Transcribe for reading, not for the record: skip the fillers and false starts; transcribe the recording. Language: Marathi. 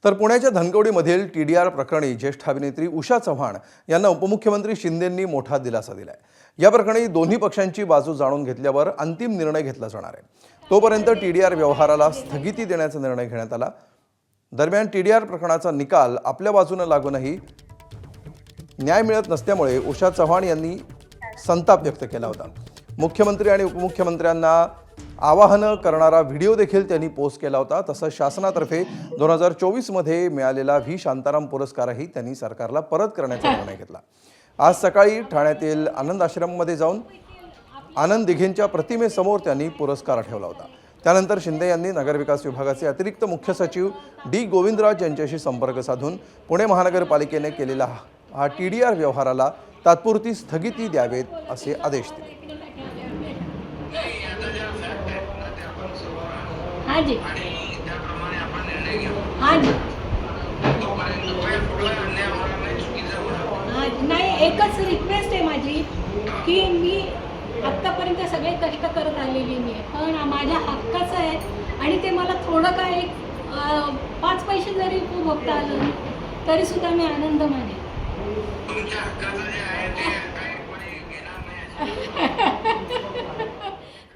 तर पुण्याच्या धनकवडीमधील TDR प्रकरणी ज्येष्ठ अभिनेत्री उषा चव्हाण यांना उपमुख्यमंत्री शिंदेंनी मोठा दिलासा दिलाय। या प्रकरणी दोन्ही पक्षांची बाजू जाणून घेतल्यावर अंतिम निर्णय घेतला जाणार आहे। तोपर्यंत TDR व्यवहाराला स्थगिती देण्याचा निर्णय घेण्यात आला। दरम्यान TDR प्रकरणाचा निकाल आपल्या बाजूने लागूनही न्याय मिळत नसल्यामुळे उषा चव्हाण यांनी संताप व्यक्त केला होता। मुख्यमंत्री आणि उपमुख्यमंत्र्यांना आवाहन करणारा व्हिडिओ देखील त्यांनी पोस्ट केला होता। तसंच शासनातर्फे 2024 मध्ये मिळालेला व्ही शांताराम पुरस्कारही त्यांनी सरकारला परत करण्याचा निर्णय घेतला। आज सकाळी ठाण्यातील आनंद आश्रममध्ये जाऊन आनंद दिघेंच्या प्रतिमेसमोर त्यांनी पुरस्कार ठेवला होता। त्यानंतर शिंदे यांनी नगरविकास विभागाचे अतिरिक्त मुख्य सचिव D गोविंदराज यांच्याशी संपर्क साधून पुणे महानगरपालिकेने केलेला हा TDR व्यवहाराला तात्पुरती स्थगिती द्यावेत असे आदेश दिले। हाँ जी हाँ जी नाही, एकच रिक्वेस्ट आहे माझी की मी आत्तापर्यंत सगळे कष्ट करत आलेली मी, पण माझ्या हक्काचं आहे आणि ते मला थोडं काय 5 पैसे जरी भोगता आलं तरी सुद्धा मी आनंद मानेन।